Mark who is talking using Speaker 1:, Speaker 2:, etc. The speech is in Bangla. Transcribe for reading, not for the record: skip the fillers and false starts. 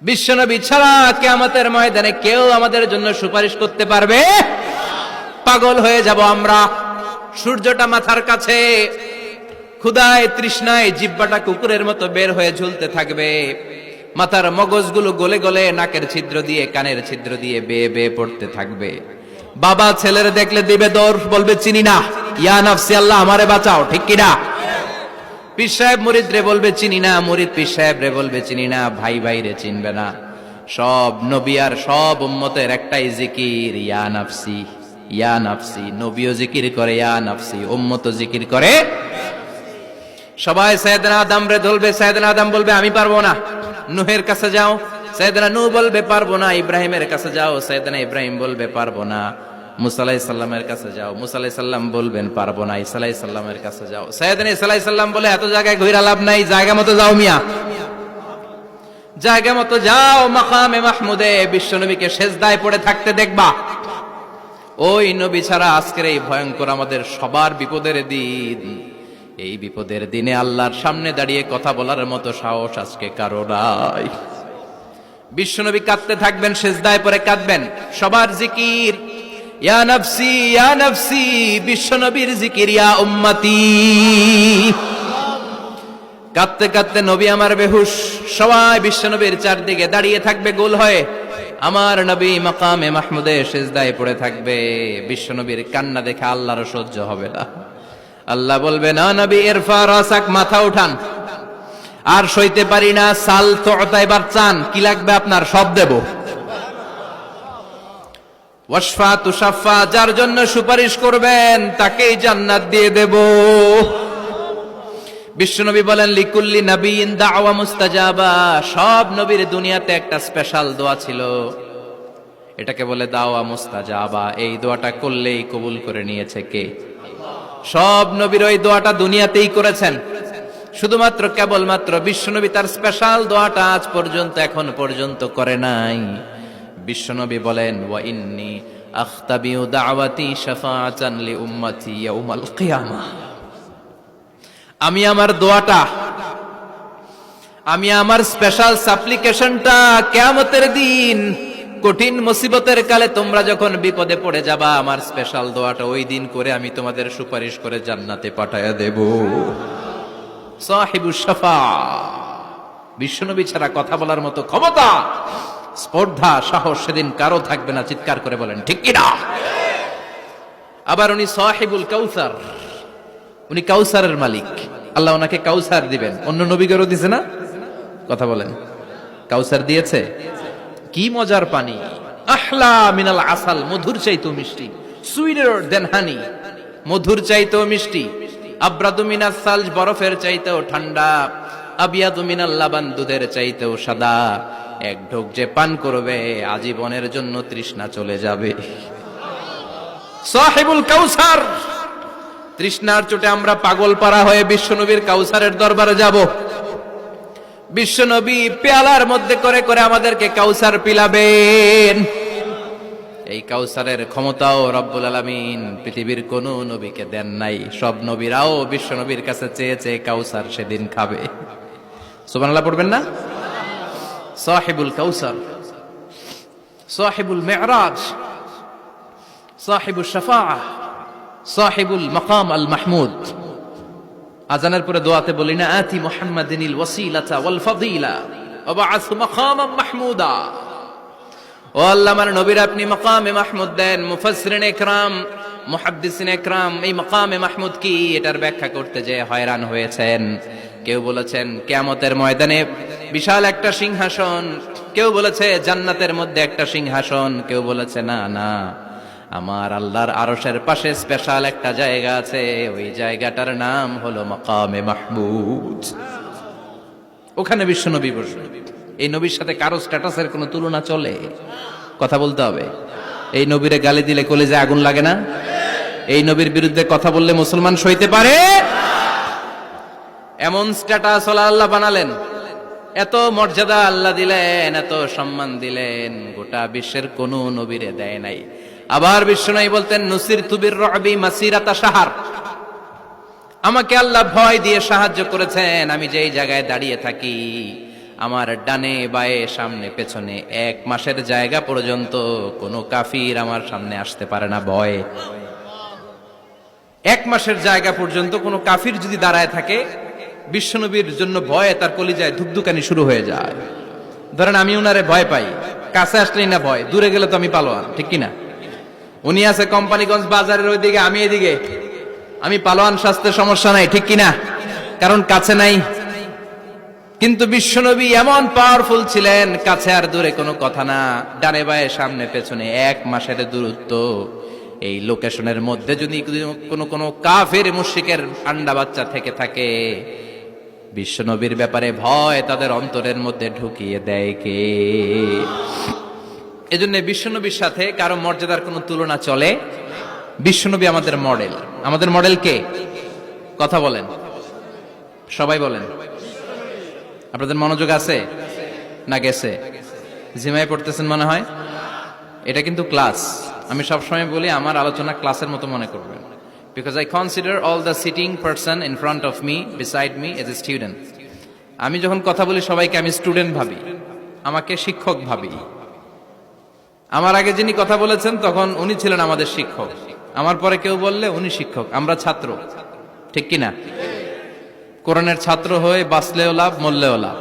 Speaker 1: বিশ্বনবী ছাড়া কিয়ামতের ময়দানে কেউ আমাদের জন্য সুপারিশ করতে পারবে? পাগল হয়ে যাব আমরা। সূর্যটা মাথার কাছে, ক্ষুধায় তৃষ্ণায় জিহ্বাটা কুকুরের মতো বের হয়ে ঝুলতে থাকবে, মাথার মগজগুলো গলে গলে নাকের ছিদ্র দিয়ে কানের ছিদ্র দিয়ে বেয়ে বেয়ে পড়তে থাকবে। বাবা ছেলের দেখলে দিবে দৌড়, বলবে চিনি না, ইয়া নাফসি আল্লাহ আমারে বাঁচাও, ঠিক কিনা? পীর সাহেব মুরিদ রে বলবে চিনি না, মুরিদ পীর সাহেব রে বলবে চিনি না, ভাই ভাই রে চিনবে না। সব নবী আর সব উম্মতের একটাই জিকির, ইয়া নাফসি ইয়া নাফসি। নবীও জিকির করে ইয়া নাফসি, উম্মতও জিকির করে। সবাই সাইয়েদনা আদম রে ধরবে, সাইয়েদনা আদম বলবে আমি পারবো না। নূহের কাছে যাও, সাইয়েদনা নূহ বলবে পারবো না। ইব্রাহিমের কাছে যাও, সাইয়েদনা ইব্রাহিম বলবে পারবো না। মুসা আলাইহিস সালামের কাছে যাও, মুসা আলাইহিস সালাম বলবেন পারবো না। ঈসা আলাইহিস সালামের কাছে যাও, সাইয়েদনা ঈসা আলাইহিস সালাম বলে এত জায়গায় ঘুরে লাভ নাই, জায়গা মতো যাও মিয়া, জায়গা মতো যাও। মাকামে মাহমুদে বিশ্বনবীকে সেজদায় পড়ে থাকতে দেখবা। ওই নবী ছাড়া আজকের এই ভয়ঙ্কর আমাদের সবার বিপদের দিন, এই বিপদের দিনে আল্লাহর সামনে দাঁড়িয়ে কথা বলার মতো সাহস আজকে কারো নাই। বিশ্বনবী কাঁদতে থাকবেন, সেজদায় পড়ে কাঁদবেন। সবার জিকির ইয়া নাফসি ইয়া নাফসি, বিশ্বনবীর জিকির ইয়া উম্মতি। কাঁদতে কাঁদতে নবী আমার বেহুশ, সবাই বিশ্বনবীর চারদিকে দাঁড়িয়ে থাকবে গোল হয়ে। আমার নবী মাকামে মাহমুদে সেজদায় পড়ে থাকবে। বিশ্বনবীর কান্না দেখে আল্লাহর সহ্য হবে না। আল্লাহ বলবে না নবী ইরফা রাসাক, মাথা উঠান, আর সইতে পারি না। সাল তুতা, এবার চান, কি লাগবে আপনার সব দেব। ওয়াশফা তুশাফা, যার জন্য সুপারিশ করবেন তাকেই জান্নাত দিয়ে দেব। বিশ্বনবী বলেন লিকুল্লি নবিয়্যিন দাওয়া মুস্তাজাবা, সব নবীর দুনিয়াতে একটা স্পেশাল দোয়া ছিল, এটাকে বলে দাওয়া মুস্তাজাবা। এই দোয়াটা করলেই কবুল করে নিয়েছে কে? সব নবীর ওই দোয়াটা দুনিয়াতেই করেছেন, শুধুমাত্র কেবলমাত্র বিশ্বনবী তার স্পেশাল দোয়াটা আজ পর্যন্ত এখন পর্যন্ত করে নাই। বিশ্বনবী বলেন ওয়া ইন্নী আখতাবিউ দাওয়াতি শাফাআতান লি উম্মতি ইয়াউমাল কিয়ামাহ, আমি আমার দোয়াটা, আমি আমার স্পেশাল সাপ্লিকেশনটা কিয়ামতের দিন কঠিন মুসিবতের কালে তোমরা যখন বিপদে পড়ে যাবা, আমার স্পেশাল দোয়াটা ওই দিন করে আমি তোমাদের সুপারিশ করে জান্নাতে পাঠায়া দেব। সাহিবুশ শাফা, বিশ্বনবী ছাড়া কথা বলার মতো ক্ষমতা, স্পর্ধা, সাহস সেদিন কারো থাকবে না। চিৎকার করে বলেন ঠিক কিনা? আবার উনি সাহিবুল কাউসার, উনি কাউসারের মালিক। আল্লাহ ওনাকে কাউসার দিবেন। অন্য নবীদেরও দিছে না? কথা বলেন, কাউসার দিয়েছে। কি মজার পানি, আহলা মিনাল আসাল, মধুর চাইতেও মিষ্টি। সুইটার দেন হানি, মধুর চাইতেও মিষ্টি। আব্রাদু মিনাস সালজ, বরফের চাইতেও ঠান্ডা। আবিয়াদু মিনাল লাবান, দুধের চাইতেও সাদা। এক ঢোক যে পান করবে আজীবনের জন্য তৃষ্ণা চলে যাবে। সাহিবুল কাউসার, তৃষ্ণার চোটে আমরা পাগল পারা হয়ে বিশ্বনবীর কাউসারের দরবারে যাব। বিশ্বনবী পেয়ালার মধ্যে করে করে আমাদেরকে কাউসার পিলাবেন। এই কাউসারের ক্ষমতাও রব্বুল আলামিন পৃথিবীর কোন নবীকে দেন নাই। সব নবীরাও বিশ্বনবীর কাছে চেয়ে চেয়ে কাউসার সেদিন খাবে। সুবহানাল্লাহ পড়বেন না? সাহিবুল কাউসার, সাহিবুল মিরাজ, সাহিবুশ শাফাআহ, সাহিবুল মাকাম আল মাহমুদ। আজানের পরে দোয়াতে বলি না, আতি মুহাম্মাদিনিল ওয়াসিলাতা ওয়াল ফাদিলা ওয়া বা'আস মাকামান মাহমুদা। ও আল্লাহ, আমার নবীর আপনি মাকামে মাহমুদ দেন। মুফাসসিরিন ইকরাম, মুহাদ্দিসিন ইকরাম এই মাকামে মাহমুদ কি এটার ব্যাখ্যা করতে যে হয়রান হয়েছেন। কেউ বলেছেন কিয়ামতের ময়দানে বিশাল একটা সিংহাসন, কেউ বলেছে জান্নাতের মধ্যে একটা সিংহাসন, কেউ বলেছে না না, আমার আল্লাহর আরশের পাশে স্পেশাল একটা জায়গা আছে, ওই জায়গাটার নাম হলো মাকামে মাহমুদ। ওখানে বিশ্বনবী বসবেন। এই নবীর সাথে কারো স্ট্যাটাসের কোনো তুলনা চলে? কথা বলতে হবে। এই নবীরে গালি দিলে কলিজায় আগুন লাগে না? এই নবীর বিরুদ্ধে কথা বললে মুসলমান সইতে পারে? এমন স্ট্যাটাস আল্লাহ বানালেন, এত মর্যাদা আল্লাহ দিলেন, এত সম্মান দিলেন, গোটা বিশ্বের কোন নবীরে দেয় নাই। আবার বিশ্বনবী বলতেন নুসিরতু বির-রু'বি মাসিরাতা শাহর, আমাকে আল্লাহ ভয় দিয়ে সাহায্য করেছেন। আমি যেই জায়গায় দাঁড়িয়ে থাকি আমার ডানে বায়ে সামনে পেছনে 1 মাসের জায়গা পর্যন্ত কোনো কাফির আমার সামনে আসতে পারে না ভয়ে। 1 মাসের জায়গা পর্যন্ত কোনো কাফির যদি দাঁড়ায় থাকে, বিশ্বনবীর জন্য ভয়ে তার কলিজায় ধুকধুকানি শুরু হয়ে যায়। ধরেন আমি উনারে ভয় পাই, কাছে আসলেই না ভয়, দূরে গেলে তো আমি পালোয়ান, ঠিক কিনা? উনি আছে কোম্পানিগঞ্জ বাজারের ওইদিকে, আমি এদিকে, আমি পালোয়ান, স্বাস্থ্যের সমস্যা নাই, ঠিক কিনা? কারণ কাছে নাই। কিন্তু বিশ্বনবী এমন পাওয়ারফুল ছিলেন, কাছে আর দূরে কোনো কথা না, ডানে বায়ে সামনে পেছনে 1 মাসের দূরত্ব। এই লোকেশনের মধ্যে যদি কোনো কাফের মুশরিকের আন্ডা বাচ্চা থেকে থাকে, বিশ্বনবীর ব্যাপারে ভয় তাদের অন্তরের মধ্যে ঢুকিয়ে দেয় কে? এজন্য বিশ্বনবীর সাথে কারো মর্যাদার কোনো তুলনা চলে? বিশ্বনবী আমাদের মডেল। আমাদের মডেল কে? কথা বলেন, সবাই বলেন। আপনাদের মনোযোগ আছে না গেছে? জিমায় পড়তেছেন মনে হয়। এটা কিন্তু ক্লাস। আমি সবসময় বলি আমার আলোচনা ক্লাসের মতো মনে করবেন, because I consider all the sitting person in front of me, beside me as a student. আমি যখন কথা বলি সবাইকে আমি স্টুডেন্ট ভাবি, আমাকে শিক্ষক ভাবি। আমার আগে যিনি কথা বলেছেন তখন উনি ছিলেন আমাদের শিক্ষক, আমার পরে কেউ বললে উনি শিক্ষক, আমরা ছাত্র, ঠিক কিনা? কোরআনের ছাত্র হয়ে বাঁচলেও লাভ, মরলেও লাভ।